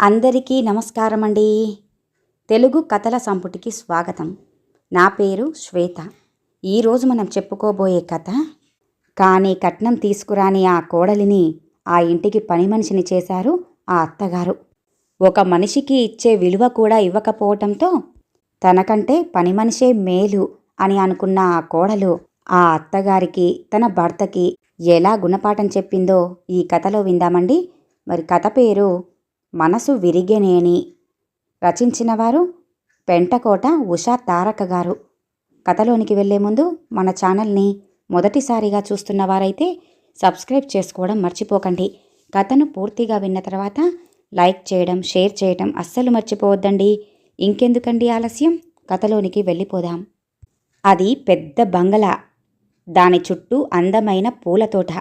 అందరికీ నమస్కారమండి. తెలుగు కథల సంపుటికి స్వాగతం. నా పేరు శ్వేత. ఈరోజు మనం చెప్పుకోబోయే కథ, కానీ కట్నం తీసుకురాని ఆ కోడలిని ఆ ఇంటికి పని మనిషిని చేశారు ఆ అత్తగారు. ఒక మనిషికి ఇచ్చే విలువ కూడా ఇవ్వకపోవటంతో తనకంటే పని మనిషే మేలు అని అనుకున్న ఆ కోడలు ఆ అత్తగారికి, తన భర్తకి ఎలా గుణపాఠం చెప్పిందో ఈ కథలో విందామండి. మరి కథ పేరు మనసు విరిగెనేని. రచించినవారు పెంటకోట ఉషా తారక గారు. కథలోనికి వెళ్లే ముందు మన ఛానల్ని మొదటిసారిగా చూస్తున్నవారైతే సబ్స్క్రైబ్ చేసుకోవడం మర్చిపోకండి. కథను పూర్తిగా విన్న తర్వాత లైక్ చేయడం, షేర్ చేయడం అస్సలు మర్చిపోవద్దండి. ఇంకెందుకండి ఆలస్యం, కథలోనికి వెళ్ళిపోదాం. అది పెద్ద బంగళా. దాని చుట్టూ అందమైన పూలతోట,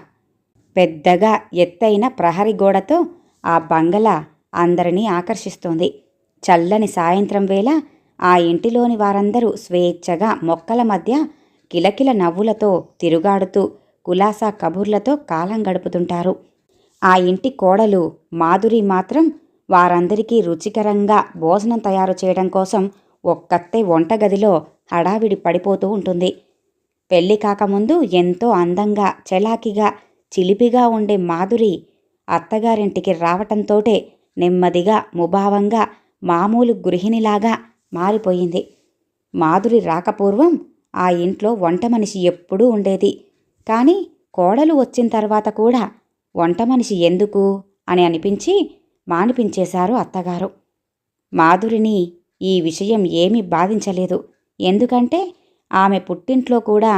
పెద్దగా ఎత్తైన ప్రహరీ గోడతో ఆ బంగళా అందరినీ ఆకర్షిస్తోంది. చల్లని సాయంత్రం వేళ ఆ ఇంటిలోని వారందరూ స్వేచ్ఛగా మొక్కల మధ్య కిలకిల నవ్వులతో తిరుగాడుతూ కులాసా కబుర్లతో కాలం గడుపుతుంటారు. ఆ ఇంటి కోడలు మాధురి మాత్రం వారందరికీ రుచికరంగా భోజనం తయారు చేయడం కోసం ఒక్కతే వంటగదిలో హడావిడి పడిపోతూ ఉంటుంది. పెళ్లి కాకముందు ఎంతో అందంగా, చలాకీగా, చిలిపిగా ఉండే మాధురి అత్తగారింటికి రావటంతోటే నెమ్మదిగా, ముభావంగా, మామూలు గృహిణిలాగా మారిపోయింది. మాధురి రాకపూర్వం ఆ ఇంట్లో వంట మనిషి ఎప్పుడూ ఉండేది. కానీ కోడలు వచ్చిన తర్వాత కూడా వంట మనిషి ఎందుకు అని అనిపించి మానిపించేశారు అత్తగారు. మాధురిని ఈ విషయం ఏమీ బాధించలేదు. ఎందుకంటే ఆమె పుట్టింట్లో కూడా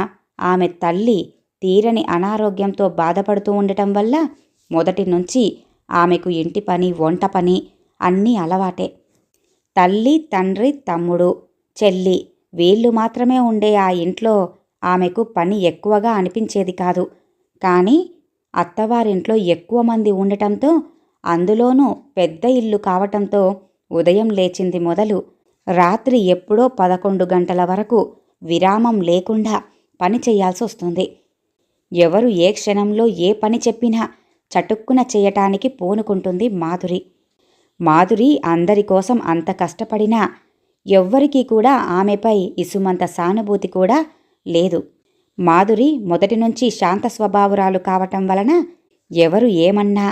ఆమె తల్లి తీరని అనారోగ్యంతో బాధపడుతూ ఉండటం వల్ల మొదటి నుంచి ఆమెకు ఇంటి పని, వంట పని అన్నీ అలవాటే. తల్లి, తండ్రి, తమ్ముడు, చెల్లి వీళ్ళు మాత్రమే ఉండే ఆ ఇంట్లో ఆమెకు పని ఎక్కువగా అనిపించేది కాదు. కానీ అత్తవారింట్లో ఎక్కువ మంది ఉండటంతో, అందులోనూ పెద్ద ఇల్లు కావటంతో ఉదయం లేచింది మొదలు రాత్రి ఎప్పుడో 11 గంటల వరకు విరామం లేకుండా పని చేయాల్సి వస్తుంది. ఎవరు ఏ క్షణంలో ఏ పని చెప్పినా చటుక్కున చేయటానికి పూనుకుంటుంది మాధురి. మాధురి అందరి కోసం అంత కష్టపడినా ఎవ్వరికీ కూడా ఆమెపై ఇసుమంత సానుభూతి కూడా లేదు. మాధురి మొదటి నుంచి శాంత స్వభావురాలు కావటం వలన ఎవరు ఏమన్నా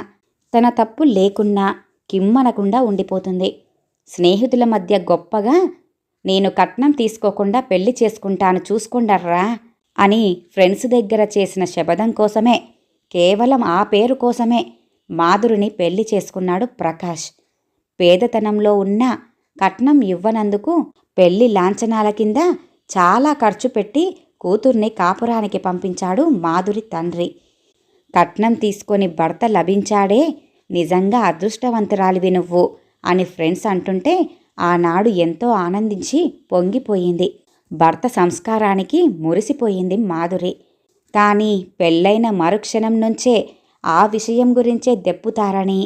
తన తప్పు లేకున్నా కిమ్మనకుండా ఉండిపోతుంది. స్నేహితుల మధ్య గొప్పగా, నేను కట్నం తీసుకోకుండా పెళ్లి చేసుకుంటాను చూసుకుండర్రా అని ఫ్రెండ్స్ దగ్గర చేసిన శపథం కోసమే, కేవలం ఆ పేరు కోసమే మాధురిని పెళ్లి చేసుకున్నాడు ప్రకాష్. పేదతనంలో ఉన్న కట్నం ఇవ్వనందుకు పెళ్లి లాంఛనాల కింద చాలా ఖర్చు పెట్టి కూతుర్ని కాపురానికి పంపించాడు మాధురి తండ్రి. కట్నం తీసుకొని భర్త లభించాడే, నిజంగా అదృష్టవంతురాలివి నువ్వు అని ఫ్రెండ్స్ అంటుంటే ఆనాడు ఎంతో ఆనందించి పొంగిపోయింది. భర్త సంస్కారానికి మురిసిపోయింది మాధురి. కానీ పెళ్ళైన మరుక్షణం నుంచే ఆ విషయం గురించే దెప్పుతారని,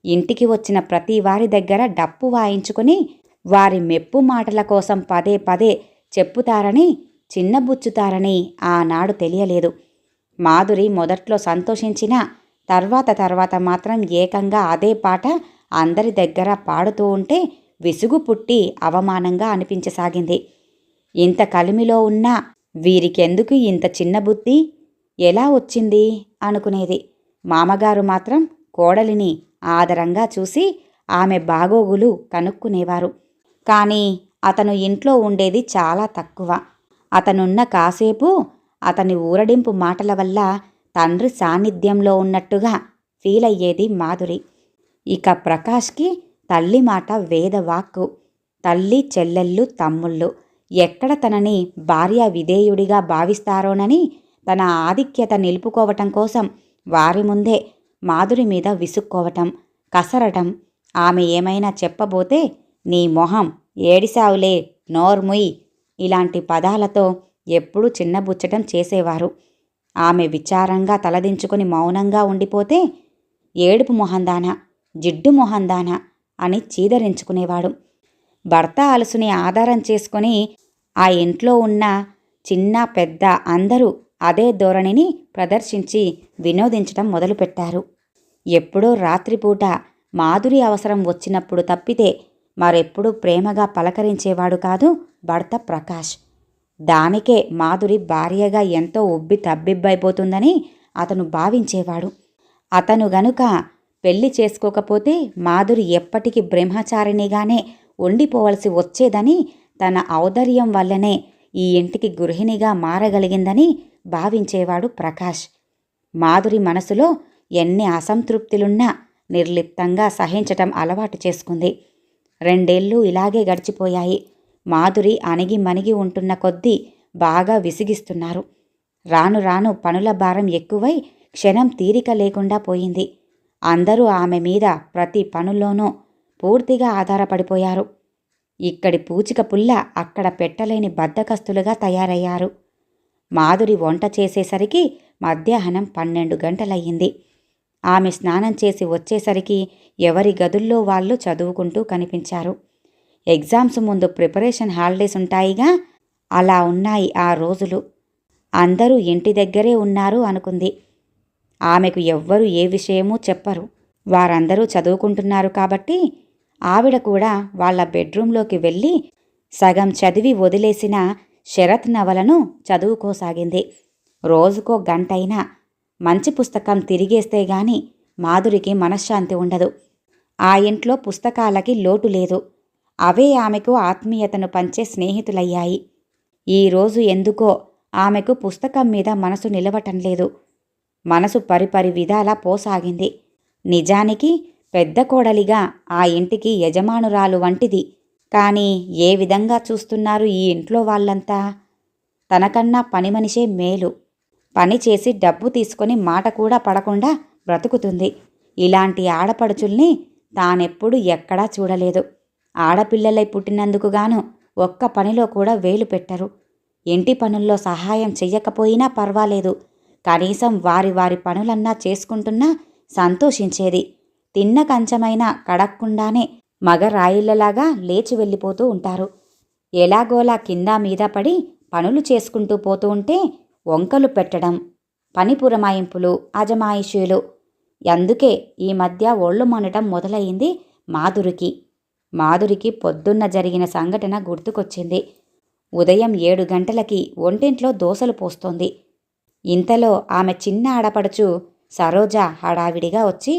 ఇంటికి వచ్చిన ప్రతి వారి దగ్గర డప్పు వాయించుకుని వారి మెప్పు మాటల కోసం పదే పదే చెప్పుతారని, చిన్నబుచ్చుతారని ఆనాడు తెలియలేదు. మాధురి మొదట్లో సంతోషించినా తర్వాత మాత్రం ఏకంగా అదే పాట అందరి దగ్గర పాడుతూ ఉంటే విసుగు పుట్టి అవమానంగా అనిపించసాగింది. ఇంత కలిమిలో ఉన్నా వీరికెందుకు ఇంత చిన్న బుద్ధి, ఎలా వచ్చింది అనుకునేది. మామగారు మాత్రం కోడలిని ఆదరంగా చూసి ఆమె బాగోగులు కనుక్కునేవారు. కానీ అతను ఇంట్లో ఉండేది చాలా తక్కువ. అతనున్న కాసేపు అతని ఊరడింపు మాటల వల్ల తండ్రి సాన్నిధ్యంలో ఉన్నట్టుగా ఫీల్ అయ్యేది మాధురి. ఇక ప్రకాష్కి తల్లి మాట వేదవాక్కు. తల్లి, చెల్లెళ్ళు, తమ్ముళ్ళు ఎక్కడ తనని భార్య విధేయుడిగా భావిస్తారోనని తన ఆధిక్యత నిలుపుకోవటం కోసం వారి ముందే మాధురి మీద విసుక్కోవటం, కసరటం. ఆమె ఏమైనా చెప్పబోతే నీ మొహం, ఏడిసావులే, నోర్ముయ్ ఇలాంటి పదాలతో ఎప్పుడూ చిన్నబుచ్చటం చేసేవారు. ఆమె విచారంగా తలదించుకుని మౌనంగా ఉండిపోతే ఏడుపు మొహందానా, జిడ్డు మొహందానా అని చీదరించుకునేవాడు. భర్త అలసుని ఆధారం చేసుకుని ఆ ఇంట్లో ఉన్న చిన్న పెద్ద అందరూ అదే ధోరణిని ప్రదర్శించి వినోదించటం మొదలుపెట్టారు. ఎప్పుడో రాత్రిపూట మాధురి అవసరం వచ్చినప్పుడు తప్పితే మరెప్పుడూ ప్రేమగా పలకరించేవాడు కాదు భర్త ప్రకాష్. దానికే మాధురి భార్యగా ఎంతో ఉబ్బి తబ్బిబ్బైపోతుందని అతను భావించేవాడు. అతను గనుక పెళ్లి చేసుకోకపోతే మాధురి ఎప్పటికీ బ్రహ్మచారిణిగానే ఉండిపోవలసి వచ్చేదని, తన ఔదార్యం వల్లనే ఈ ఇంటికి గృహిణిగా మారగలిగిందని భావించేవాడు ప్రకాష్. మాధురి మనసులో ఎన్ని అసంతృప్తులున్నా నిర్లిప్తంగా సహించటం అలవాటు చేసుకుంది. 2 ఏళ్ళు ఇలాగే గడిచిపోయాయి. మాధురి అణిగి మణిగి ఉంటున్న కొద్దీ బాగా విసిగిస్తున్నారు. రాను రాను పనుల భారం ఎక్కువై క్షణం తీరిక లేకుండా పోయింది. అందరూ ఆమె మీద ప్రతి పనుల్లోనూ పూర్తిగా ఆధారపడిపోయారు. ఇక్కడి పూచిక పుల్ల అక్కడ పెట్టలేని బద్ధకస్తులుగా తయారయ్యారు. మాధురి వంట చేసేసరికి మధ్యాహ్నం 12 గంటలయ్యింది. ఆమె స్నానం చేసి వచ్చేసరికి ఎవరి గదుల్లో వాళ్ళు చదువుకుంటూ కనిపించారు. ఎగ్జామ్స్ ముందు ప్రిపరేషన్ హాలిడేస్ ఉంటాయిగా, అలా ఉన్నాయి ఆ రోజులు. అందరూ ఇంటి దగ్గరే ఉన్నారు అనుకుంది. ఆమెకు ఎవ్వరూ ఏ విషయమూ చెప్పరు. వారందరూ చదువుకుంటున్నారు కాబట్టి ఆవిడ కూడా వాళ్ళ బెడ్రూంలోకి వెళ్ళి సగం చదివి వదిలేసిన శరత్ నవలను చదువుకోసాగింది. రోజుకో గంటైనా మంచి పుస్తకం తిరిగేస్తే గాని మాధురికి మనశ్శాంతి ఉండదు. ఆ ఇంట్లో పుస్తకాలకి లోటు లేదు. అవే ఆమెకు ఆత్మీయతను పంచే స్నేహితులయ్యాయి. ఈరోజు ఎందుకో ఆమెకు పుస్తకం మీద మనసు నిలవటం లేదు. మనసు పరిపరి విధాలా పోసాగింది. నిజానికి పెద్ద కోడలిగా ఆ ఇంటికి యజమానురాలు వంటిది. కానీ ఏ విధంగా చూస్తున్నారు ఈ ఇంట్లో వాళ్ళంతా? తనకన్నా పని మనిషే మేలు. పని చేసి డబ్బు తీసుకొని మాట కూడా పడకుండా బ్రతుకుతుంది. ఇలాంటి ఆడపడుచుల్ని తానెప్పుడు ఎక్కడా చూడలేదు. ఆడపిల్లలై పుట్టినందుకుగాను ఒక్క పనిలో కూడా వేలు పెట్టరు. ఇంటి పనుల్లో సహాయం చెయ్యకపోయినా పర్వాలేదు, కనీసం వారి వారి పనులన్నా చేసుకుంటున్నా సంతోషించేది. తిన్న కంచమైనా కడక్కుండానే మగరాయిళ్లలాగా లేచి వెళ్ళిపోతూ ఉంటారు. ఎలాగోలా కింద మీద పడి పనులు చేసుకుంటూ పోతూ ఉంటే వంకలు పెట్టడం, పని పురమాయింపులు, అజమాయిషీలు. అందుకే ఈ మధ్య ఒళ్ళు మనటం మొదలయింది మాధురికి. మాధురికి పొద్దున్న జరిగిన సంఘటన గుర్తుకొచ్చింది. ఉదయం 7 గంటలకి వంటింట్లో దోసలు పోస్తోంది. ఇంతలో ఆమె చిన్న ఆడపడుచు సరోజ హడావిడిగా వచ్చి,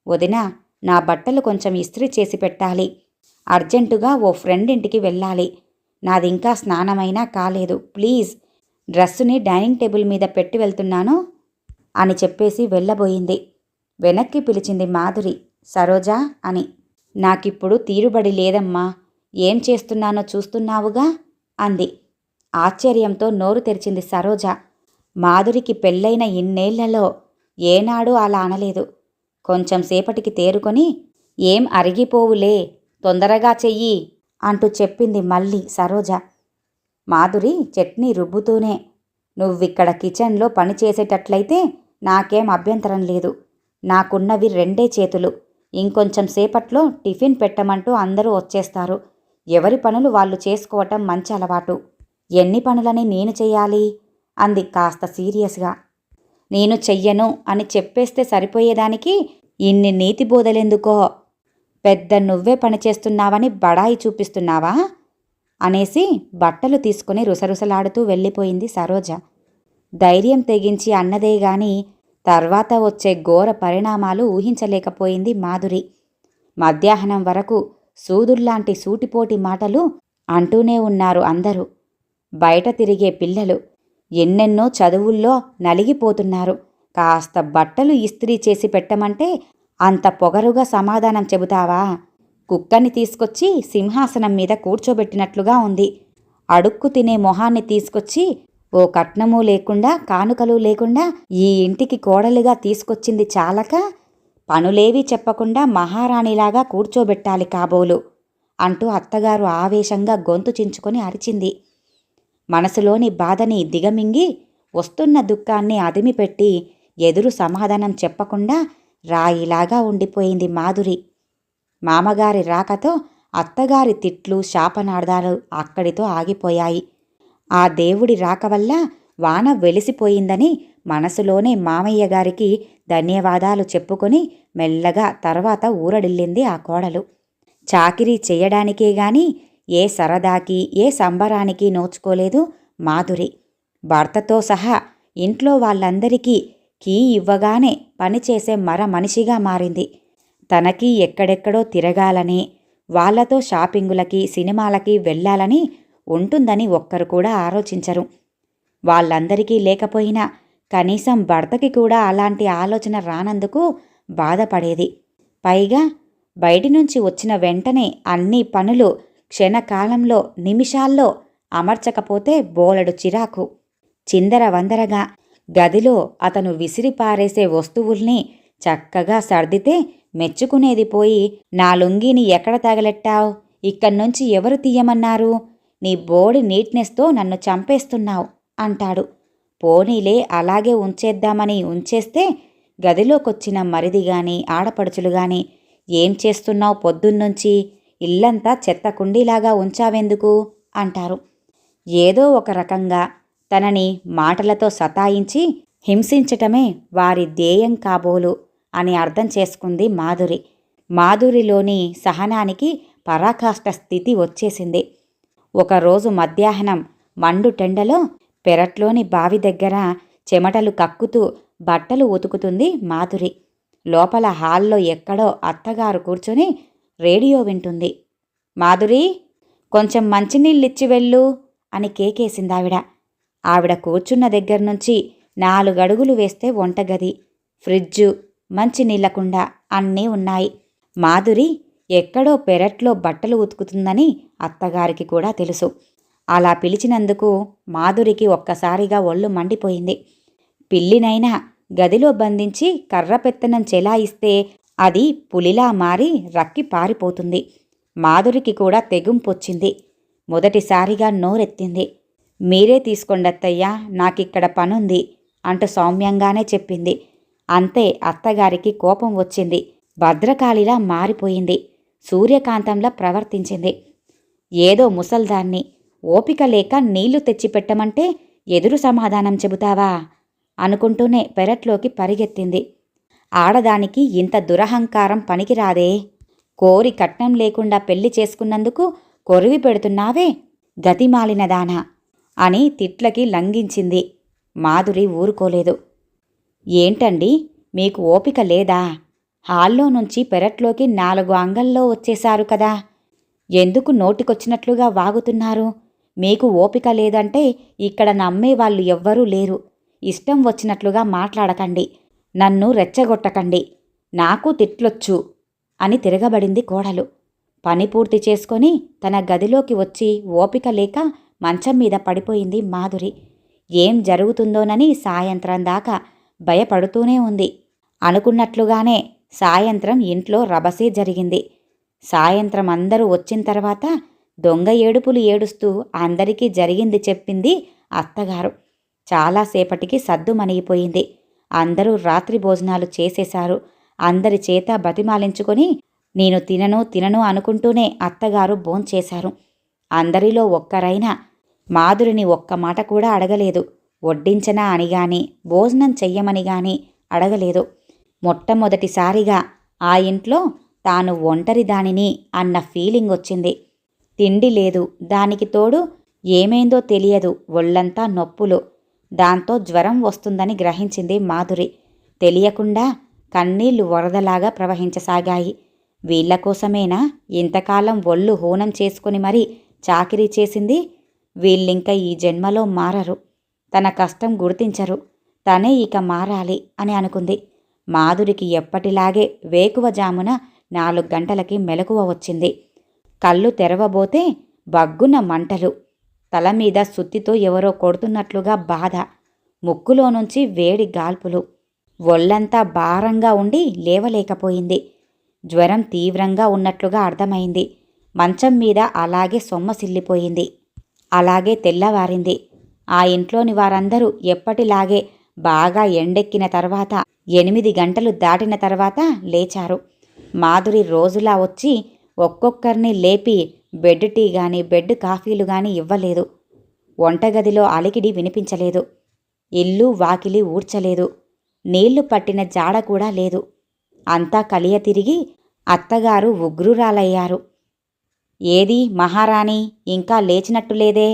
వదినా, నా బట్టలు కొంచెం ఇస్త్రీ చేసి పెట్టాలి. అర్జెంటుగా ఓ ఫ్రెండ్ ఇంటికి వెళ్ళాలి. నాదింకా స్నానమైనా కాలేదు. ప్లీజ్, డ్రెస్సుని డైనింగ్ టేబుల్ మీద పెట్టి వెళ్తున్నాను అని చెప్పేసి వెళ్ళబోయింది. వెనక్కి పిలిచింది మాధురి, సరోజా అని. నాకిప్పుడు తీరుబడి లేదమ్మా, ఏం చేస్తున్నానో చూస్తున్నావుగా అంది. ఆశ్చర్యంతో నోరు తెరిచింది సరోజ. మాధురికి పెళ్ళైన ఇన్నేళ్లలో ఏనాడూ అలా అనలేదు. కొంచెం సేపటికి తేరుకొని, ఏం అరిగిపోవులే, తొందరగా చెయ్యి అంటూ చెప్పింది మళ్ళీ సరోజ. మాధురి చట్నీ రుబ్బుతూనే, నువ్విక్కడ కిచెన్లో పని చేసేటట్లయితే నాకేం అభ్యంతరం లేదు. నాకున్నవి 2 చేతులు. ఇంకొంచెం సేపట్లో టిఫిన్ పెట్టమంటూ అందరూ వచ్చేస్తారు. ఎవరి పనులు వాళ్ళు చేసుకోవటం మంచి అలవాటు. ఎన్ని పనులని నేను చెయ్యాలి అంది కాస్త సీరియస్గా. నేను చెయ్యను అని చెప్పేస్తే సరిపోయేదానికి ఇన్ని నీతి బోధలెందుకో? పెద్ద నువ్వే పనిచేస్తున్నావని బడాయి చూపిస్తున్నావా అనేసి బట్టలు తీసుకుని రుసరుసలాడుతూ వెళ్ళిపోయింది సరోజ. ధైర్యం తెగించి అన్నదే గాని తర్వాత వచ్చే ఘోర పరిణామాలు ఊహించలేకపోయింది మాధురి. మధ్యాహ్నం వరకు సూదుల్లాంటి సూటిపోటి మాటలు అంటూనే ఉన్నారు అందరూ. బయట తిరిగే పిల్లలు ఎన్నెన్నో చదువుల్లో నలిగిపోతున్నారు. కాస్త బట్టలు ఇస్త్రీ చేసి పెట్టమంటే అంత పొగరుగా సమాధానం చెబుతావా? కుక్కని తీసుకొచ్చి సింహాసనం మీద కూర్చోబెట్టినట్లుగా ఉంది. అడుక్కు తినే మొహాన్ని తీసుకొచ్చి ఓ కట్నమూ లేకుండా కానుకలు లేకుండా ఈ ఇంటికి కోడలిగా తీసుకొచ్చింది చాలక పనులేవీ చెప్పకుండా మహారాణిలాగా కూర్చోబెట్టాలి కాబోలు అంటూ అత్తగారు ఆవేశంగా గొంతు చించుకొని అరిచింది. మనసులోని బాధని దిగమింగి వస్తున్న దుఃఖాన్ని అదిమిపెట్టి ఎదురు సమాధానం చెప్పకుండా రాయిలాగా ఉండిపోయింది మాధురి. మామగారి రాకతో అత్తగారి తిట్లు శాపనార్థాలు అక్కడితో ఆగిపోయాయి. ఆ దేవుడి రాక వల్ల వాన వెలిసిపోయిందని మనసులోనే మామయ్య గారికి ధన్యవాదాలు చెప్పుకొని మెల్లగా తర్వాత ఊరడిల్లింది ఆ కోడలు. చాకిరీ చెయ్యడానికే గాని ఏ సరదాకి ఏ సంబరానికి నోచుకోలేదు మాధురి. భర్తతో సహా ఇంట్లో వాళ్ళందరికీ కీ ఇవ్వగానే పనిచేసే మనిషిగా మారింది. తనకి ఎక్కడెక్కడో తిరగాలని, వాళ్లతో షాపింగులకి సినిమాలకి వెళ్ళాలని ఉంటుందని ఒక్కరు కూడా ఆలోచించరు. వాళ్ళందరికీ లేకపోయినా కనీసం భర్తకి కూడా అలాంటి ఆలోచన రానందుకు బాధపడేది. పైగా బయటి నుంచి వచ్చిన వెంటనే అన్ని పనులు క్షణకాలంలో నిమిషాల్లో అమర్చకపోతే బోలెడు చిరాకు. చిందరవందరగా గదిలో అతను విసిరిపారేసే వస్తువుల్ని చక్కగా సర్దితే మెచ్చుకునేది పోయి, నా లుంగీని ఎక్కడ తగలెట్టావు? ఇక్కడ్నుంచి ఎవరు తీయమన్నారు? నీ బోడి నీట్నెస్తో నన్ను చంపేస్తున్నావు అంటాడు. పోనీలే అలాగే ఉంచేద్దామని ఉంచేస్తే గదిలోకొచ్చిన మరిదిగాని ఆడపడుచులుగాని, ఏం చేస్తున్నావు పొద్దున్నుంచి? ఇల్లంతా చెత్త కుండీలాగా ఉంచావెందుకు అంటారు. ఏదో ఒక రకంగా తనని మాటలతో సతాయించి హింసించటమే వారి ధ్యేయం కాబోలు అని అర్థం చేసుకుంది మాధురి. మాధురిలోని సహనానికి పరాకాష్ఠ స్థితి వచ్చేసింది. ఒకరోజు మధ్యాహ్నం మండుటెండలో పెరట్లోని బావి దగ్గర చెమటలు కక్కుతూ బట్టలు ఉతుకుతుంది మాధురి. లోపల హాల్లో ఎక్కడో అత్తగారు కూర్చొని రేడియో వింటుంది. మాధురి, కొంచెం మంచినీళ్ళిచ్చి వెళ్ళు అని కేకేసిందావిడ. ఆవిడ కూర్చున్న దగ్గర్నుంచి 4 అడుగులు వేస్తే వంటగది, ఫ్రిడ్జు, మంచినీళ్లకుండ అన్నీ ఉన్నాయి. మాధురి ఎక్కడో పెరట్లో బట్టలు ఉతుకుతుందని అత్తగారికి కూడా తెలుసు. అలా పిలిచినందుకు మాధురికి ఒక్కసారిగా ఒళ్ళు మండిపోయింది. పిల్లినైనా గదిలో బంధించి కర్రపెత్తనం చెలాయిస్తే అది పులిలా మారి రక్కి పారిపోతుంది. మాధురికి కూడా తెగుంపొచ్చింది. మొదటిసారిగా నోరెత్తింది. మీరే తీసుకోండత్తయ్యా, నాకిక్కడ పనుంది అంటూ సౌమ్యంగానే చెప్పింది. అంతే, అత్తగారికి కోపం వచ్చింది. భద్రకాళిలా మారిపోయింది. సూర్యకాంతంలా ప్రవర్తించింది. ఏదో ముసల్దాన్ని ఓపిక లేక నీళ్లు తెచ్చిపెట్టమంటే ఎదురు సమాధానం చెబుతావా అనుకుంటూనే పెరట్లోకి పరిగెత్తింది. ఆడదానికి ఇంత దురహంకారం పనికిరాదే. కోరి కట్నం లేకుండా పెళ్లి చేసుకున్నందుకు కొరివి పెడుతున్నావే గతిమాలినదానా అని తిట్లకి లంఘించింది. మాధురి ఊరుకోలేదు. ఏంటండి, మీకు ఓపిక లేదా? హాల్లో నుంచి పెరట్లోకి 4 అంగల్లో వచ్చేశారు కదా, ఎందుకు నోటికొచ్చినట్లుగా వాగుతున్నారు? మీకు ఓపిక లేదంటే ఇక్కడ నమ్మేవాళ్ళు ఎవ్వరూ లేరు. ఇష్టం వచ్చినట్లుగా మాట్లాడకండి, నన్ను రెచ్చగొట్టకండి, నాకు తిట్లొచ్చు అని తిరగబడింది కోడలు. పని పూర్తి చేసుకొని తన గదిలోకి వచ్చి ఓపిక లేక మంచం మీద పడిపోయింది మాధురి. ఏం జరుగుతుందోనని సాయంత్రం దాకా భయపడుతూనే ఉంది. అనుకున్నట్లుగానే సాయంత్రం ఇంట్లో రభసే జరిగింది. సాయంత్రం అందరూ వచ్చిన తర్వాత దొంగ ఏడుపులు ఏడుస్తూ అందరికీ జరిగింది చెప్పింది అత్తగారు. చాలాసేపటికి సద్దుమణిగిపోయింది. అందరూ రాత్రి భోజనాలు చేసేశారు. అందరి చేత బతిమాలించుకొని నేను తినను అనుకుంటూనే అత్తగారు భోంచేశారు. అందరిలో ఒక్కరైనా మాధురిని ఒక్క మాట కూడా అడగలేదు. వడ్డించనా అని గాని భోజనం చెయ్యమని గాని అడగలేదు. మొట్టమొదటిసారిగా ఆ ఇంట్లో తాను ఒంటరిదానిని అన్న ఫీలింగ్ వచ్చింది. తిండి లేదు, దానికి తోడు ఏమైందో తెలియదు, ఒళ్ళంతా నొప్పులు. దాంతో జ్వరం వస్తుందని గ్రహించింది మాధురి. తెలియకుండా కన్నీళ్లు వరదలాగా ప్రవహించసాగాయి. వీళ్లకోసమేనా ఇంతకాలం ఒళ్ళు హూనం చేసుకుని మరీ చాకిరీ చేసింది? వీళ్ళింక ఈ జన్మలో మారరు, తన కష్టం గుర్తించరు, తనే ఇక మారాలి అని అనుకుంది. మాధురికి ఎప్పటిలాగే వేకువజామున 4 గంటలకి మెలకువ వచ్చింది. కళ్ళు తెరవబోతే బగ్గున మంటలు, తలమీద సుత్తితో ఎవరో కొడుతున్నట్లుగా బాధ, ముక్కులో నుంచి వేడి గాల్పులు. ఒళ్ళంతా భారంగా ఉండి లేవలేకపోయింది. జ్వరం తీవ్రంగా ఉన్నట్లుగా అర్థమైంది. మంచం మీద అలాగే సొమ్మసిల్లిపోయింది. అలాగే తెల్లవారింది. ఆ ఇంట్లోని వారందరూ ఎప్పటిలాగే బాగా ఎండెక్కిన తర్వాత 8 గంటలు దాటిన తర్వాత లేచారు. మాధురి రోజులా వచ్చి ఒక్కొక్కరిని లేపి బెడ్ టీ గాని బెడ్ కాఫీలు గాని ఇవ్వలేదు. వంటగదిలో అలికిడి వినిపించలేదు. ఇల్లు వాకిలి ఊడ్చలేదు. నీళ్లు పట్టిన జాడ కూడా లేదు. అంతా కలియ తిరిగి అత్తగారు ఉగ్రురాలయ్యారు. ఏది మహారాణి, ఇంకా లేచినట్టులేదే?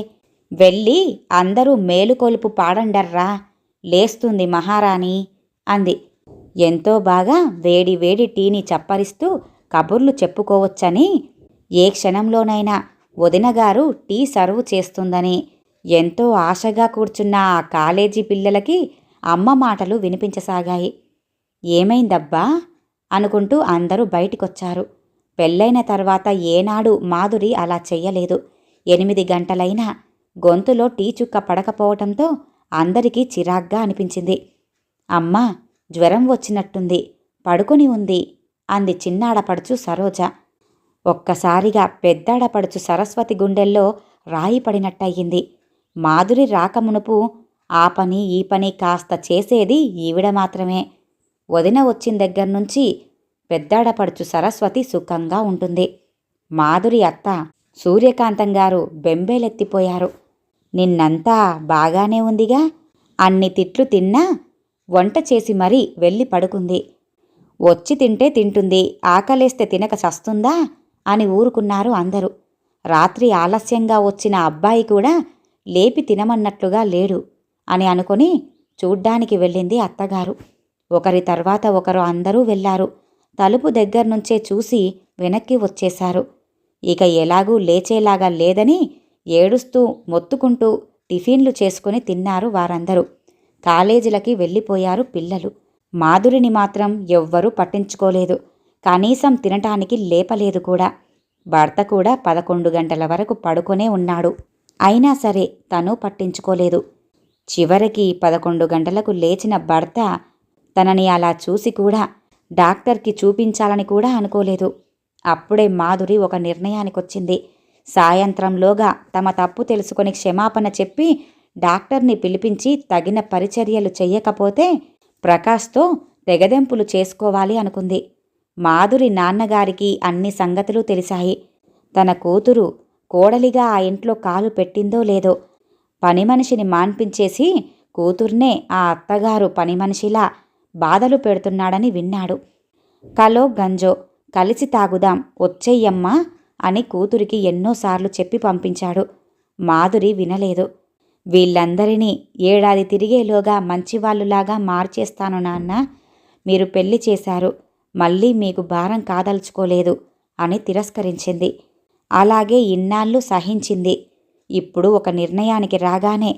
వెళ్ళి అందరూ మేలుకొలుపు పాడండర్రా, లేస్తుంది మహారాణి అంది. ఎంతో బాగా వేడి వేడి టీని చప్పరిస్తూ కబుర్లు చెప్పుకోవచ్చని, ఏ క్షణంలోనైనా వదినగారు టీ సర్వ్ చేస్తుందని ఎంతో ఆశగా కూర్చున్న ఆ కాలేజీ పిల్లలకి అమ్మ మాటలు వినిపించసాగాయి. ఏమైందబ్బా అనుకుంటూ అందరూ బయటికొచ్చారు. పెళ్ళైన తర్వాత ఏనాడు మాధురి అలా చెయ్యలేదు. 8 గంటలైనా గొంతులో టీ చుక్క పడకపోవటంతో అందరికీ చిరాగ్గా అనిపించింది. అమ్మా, జ్వరం వచ్చినట్టుంది, పడుకుని ఉంది అంది చిన్నాడపడుచు సరోజ. ఒక్కసారిగా పెద్దాడపడుచు సరస్వతి గుండెల్లో రాయి పడినట్టయింది. మాధురి రాకమునుపు ఆ పని ఈ పని కాస్త చేసేది ఈవిడ మాత్రమే. వదిన వచ్చిన దగ్గర్నుంచి పెద్దాడపడుచు సరస్వతి సుఖంగా ఉంటుంది. మాధురి అత్త సూర్యకాంతం గారు బెంబేలెత్తిపోయారు. నిన్నంతా బాగానే ఉందిగా, అన్ని తిట్లు తిన్నా వంట చేసి మరీ వెళ్ళి పడుకుంది. వచ్చి తింటే తింటుంది, ఆకలేస్తే తినక చస్తుందా అని ఊరుకున్నారు అందరూ. రాత్రి ఆలస్యంగా వచ్చిన అబ్బాయి కూడా లేపి తినమన్నట్లుగా లేడు అని అనుకొని చూడ్డానికి వెళ్ళింది అత్తగారు. ఒకరి తర్వాత ఒకరు అందరూ వెళ్ళారు. తలుపు దగ్గర్నుంచే చూసి వెనక్కి వచ్చేశారు. ఇక ఎలాగూ లేచేలాగా లేదని ఏడుస్తూ మొత్తుకుంటూ టిఫిన్లు చేసుకుని తిన్నారు వారందరూ. కాలేజీలకి వెళ్ళిపోయారు పిల్లలు. మాధురిని మాత్రం ఎవ్వరూ పట్టించుకోలేదు. కనీసం తినటానికి లేపలేదు కూడా. భర్త కూడా 11 గంటల వరకు పడుకొనే ఉన్నాడు. అయినా సరే తను పట్టించుకోలేదు. చివరికి 11 గంటలకు లేచిన భర్త తనని అలా చూసి కూడా డాక్టర్కి చూపించాలని కూడా అనుకోలేదు. అప్పుడే మాధురి ఒక నిర్ణయానికొచ్చింది. సాయంత్రంలోగా తమ తప్పు తెలుసుకొని క్షమాపణ చెప్పి డాక్టర్ని పిలిపించి తగిన పరిచర్యలు చెయ్యకపోతే ప్రకాష్తో తెగదెంపులు చేసుకోవాలి అనుకుంది. మాధురి నాన్నగారికి అన్ని సంగతులు తెలిసాయి. తన కూతురు కోడలిగా ఆ ఇంట్లో కాలు పెట్టిందో లేదో, పనిమనిషిని మాన్పించేసి కూతుర్నే ఆ అత్తగారు పనిమనిషిలా బాధలు పెడుతున్నాడని విన్నాడు. కలో గంజో కలిసి తాగుదాం వచ్చెయ్యమ్మా అని కూతురికి ఎన్నోసార్లు చెప్పి పంపించాడు. మాధురి వినలేదు. వీళ్ళందరినీ ఏడాది తిరిగేలోగా మంచివాళ్ళులాగా మార్చేస్తాను నాన్న, మీరు పెళ్లి చేశారు, మళ్ళీ మీకు భారం కాదలుచుకోలేదు అని తిరస్కరించింది. అలాగే ఇన్నాళ్ళు సహించింది. ఇప్పుడు ఒక నిర్ణయానికి రాగానే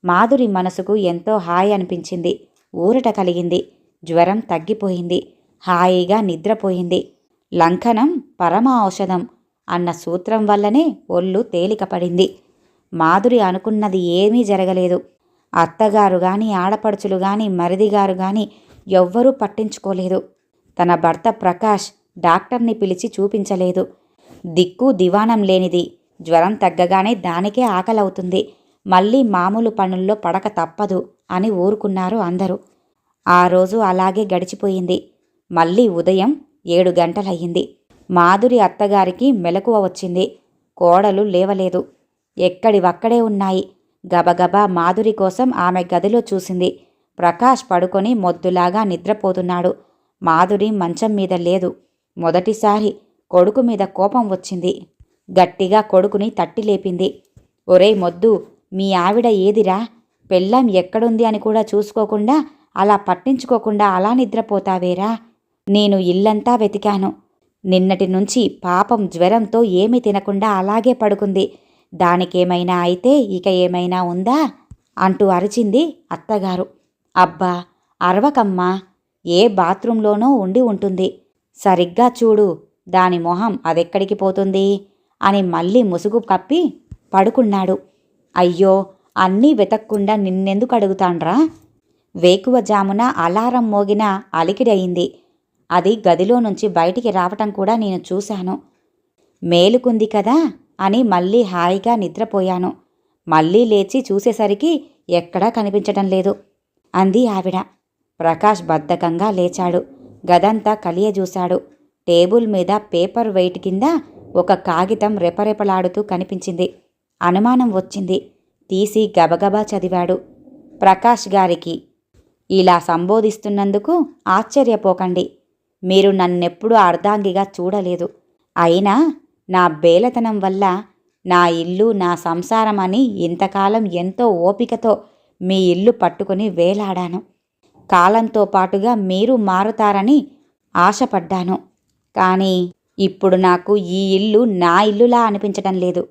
మాధురి మనసుకు ఎంతో హాయి అనిపించింది. ఊరట కలిగింది. జ్వరం తగ్గిపోయింది. హాయిగా నిద్రపోయింది. లంఘనం పరమ ఔషధం అన్న సూత్రం వల్లనే ఒళ్ళు తేలికపడింది. మాధురి అనుకున్నది ఏమీ జరగలేదు. అత్తగారు గాని, ఆడపడుచులు గాని, మరిదిగారు గాని ఎవ్వరూ పట్టించుకోలేదు. తన భర్త ప్రకాష్ డాక్టర్ని పిలిచి చూపించలేదు. దిక్కు దివాణం లేనిది. జ్వరం తగ్గగానే దానికే ఆకలవుతుంది. మళ్ళీ మామూలు పనుల్లో పడక తప్పదు అని ఊరుకున్నారు అందరూ. ఆ రోజు అలాగే గడిచిపోయింది. మళ్ళీ ఉదయం 7 గంటలయ్యింది. మాధురి అత్తగారికి మెలకువ వచ్చింది. కోడలు లేవలేదు. ఎక్కడివక్కడే ఉన్నాయి. గబగబా మాధురి కోసం ఆమె గదిలో చూసింది. ప్రకాష్ పడుకొని మొద్దులాగా నిద్రపోతున్నాడు. మాధురి మంచం మీద లేదు. మొదటిసారి కొడుకు మీద కోపం వచ్చింది. గట్టిగా కొడుకుని తట్టి లేపింది. ఒరేయ్ మొద్దు, మీ ఆవిడ ఏదిరా? పెళ్ళాం ఎక్కడుంది అని కూడా చూసుకోకుండా, అలా పట్టించుకోకుండా అలా నిద్రపోతావేరా? నేను ఇల్లంతా వెతికాను. నిన్నటి నుంచి పాపం జ్వరంతో ఏమీ తినకుండా అలాగే పడుకుంది. దానికేమైనా అయితే ఇక ఏమైనా ఉందా అంటూ అరిచింది అత్తగారు. అబ్బా, అరవకమ్మా, ఏ బాత్రూంలోనో ఉండి ఉంటుంది. సరిగ్గా చూడు, దాని మొహం అదెక్కడికి పోతుంది అని మళ్ళీ ముసుగు కప్పి పడుకున్నాడు. అయ్యో, అన్నీ వెతక్కుండా నిన్నెందుకు అడుగుతాండ్రా? వేకువజామున అలారం మోగిన అలికిడయింది. అది గదిలో నుంచి బయటికి రావటం కూడా నేను చూశాను. మేలుకుంది కదా అని మళ్ళీ హాయిగా నిద్రపోయాను. మళ్ళీ లేచి చూసేసరికి ఎక్కడా కనిపించటం లేదు అంది ఆవిడ. ప్రకాష్ బద్ధకంగా లేచాడు. గదంతా కలియజూశాడు. టేబుల్ మీద పేపర్ వెయిట్ కింద ఒక కాగితం రెపరెపలాడుతూ కనిపించింది. అనుమానం వచ్చింది. తీసి గబగబా చదివాడు. ప్రకాష్ గారికి ఇలా సంబోధిస్తున్నందుకు ఆశ్చర్యపోకండి. మీరు నన్నెప్పుడూ అర్ధాంగిగా చూడలేదు. అయినా నా బేలతనం వల్ల నా ఇల్లు నా సంసారం అని ఇంతకాలం ఎంతో ఓపికతో మీ ఇల్లు పట్టుకుని వేలాడాను. కాలంతో పాటుగా మీరు మారుతారని ఆశపడ్డాను. కానీ ఇప్పుడు నాకు ఈ ఇల్లు నా ఇల్లులా అనిపించటం లేదు.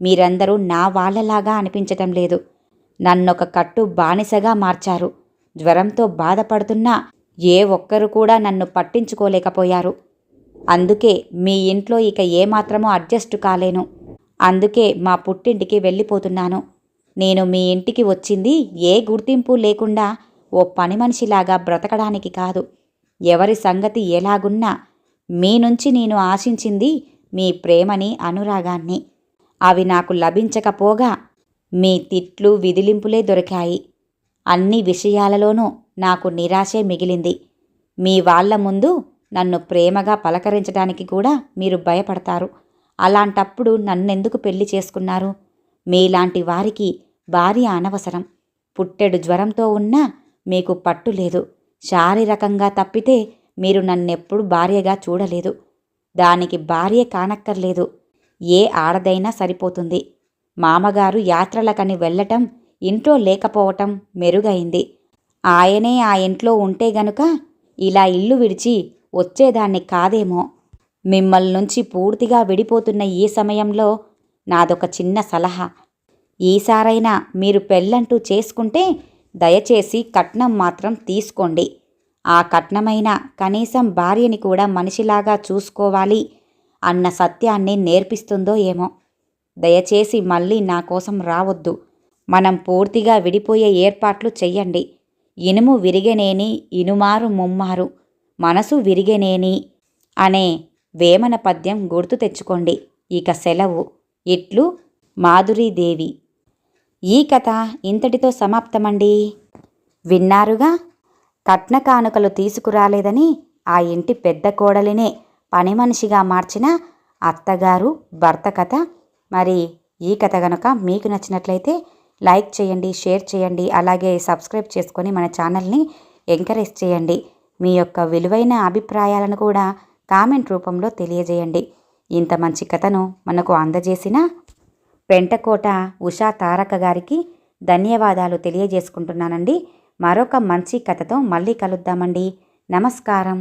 మీరందరూ నా వాళ్ళలాగా అనిపించటం లేదు. నన్నొక కట్టు బానిసగా మార్చారు. జ్వరంతో బాధపడుతున్నా ఏ ఒక్కరు కూడా నన్ను పట్టించుకోలేకపోయారు. అందుకే మీ ఇంట్లో ఇక ఏమాత్రమూ అడ్జస్ట్ కాలేను. అందుకే మా పుట్టింటికి వెళ్ళిపోతున్నాను. నేను మీ ఇంటికి వచ్చింది ఏ గుర్తింపు లేకుండా ఓ పని మనిషిలాగా బ్రతకడానికి కాదు. ఎవరి సంగతి ఎలాగున్నా మీ నుంచి నేను ఆశించింది మీ ప్రేమని, అనురాగాన్ని. అవి నాకు లభించకపోగా మీ తిట్లు, విదిలింపులే దొరికాయి. అన్ని విషయాలలోనూ నాకు నిరాశే మిగిలింది. మీ వాళ్ళ ముందు నన్ను ప్రేమగా పలకరించడానికి కూడా మీరు భయపడతారు. అలాంటప్పుడు నన్నెందుకు పెళ్లి చేసుకున్నారు? మీలాంటి వారికి భార్య అనవసరం. పుట్టెడు జ్వరంతో ఉన్నా మీకు పట్టు లేదు. శారీరకంగా తప్పితే మీరు నన్నెప్పుడు భార్యగా చూడలేదు. దానికి భార్య కానక్కర్లేదు. ఏ ఆడదైనా సరిపోతుంది. మామగారు యాత్రలకని వెళ్ళటం, ఇంట్లో లేకపోవటం మెరుగైంది. ఆయనే ఆ ఇంట్లో ఉంటే గనుక ఇలా ఇల్లు విడిచి వచ్చేదాన్ని కాదేమో. మిమ్మల్ని నుంచి పూర్తిగా విడిపోతున్న ఈ సమయంలో నాదొక చిన్న సలహా. ఈసారైనా మీరు పెళ్ళంటూ చేసుకుంటే దయచేసి కట్నం మాత్రం తీసుకోండి. ఆ కట్నమైనా కనీసం భార్యని కూడా మనిషిలాగా చూసుకోవాలి అన్న సత్యాన్ని నేర్పిస్తుందో ఏమో. దయచేసి మళ్ళీ నా కోసం రావద్దు. మనం పూర్తిగా విడిపోయే ఏర్పాట్లు చెయ్యండి. ఇనుము విరిగనేని ఇనుమారు ముమ్మారు, మనసు విరిగనేని అనే వేమన పద్యం గుర్తు తెచ్చుకోండి. ఇక సెలవు. ఇట్లు మాధురీదేవి. ఈ కథ ఇంతటితో సమాప్తమండి. విన్నారుగా? కట్న కానుకలు తీసుకురాలేదని ఆ ఇంటి పెద్ద కోడలినే పని మనిషిగా మార్చిన అత్తగారు భర్త కథ. మరి ఈ కథ గనుక మీకు నచ్చినట్లయితే లైక్ చేయండి, షేర్ చేయండి, అలాగే సబ్స్క్రైబ్ చేసుకొని మన ఛానల్ని ఎంకరేజ్ చేయండి. మీ యొక్క విలువైన అభిప్రాయాలను కూడా కామెంట్ రూపంలో తెలియజేయండి. ఇంత మంచి కథను మనకు అందజేసిన పెంటకోట ఉషా తారక గారికి ధన్యవాదాలు తెలియజేసుకుంటున్నానండి. మరొక మంచి కథతో మళ్ళీ కలుద్దామండి. నమస్కారం.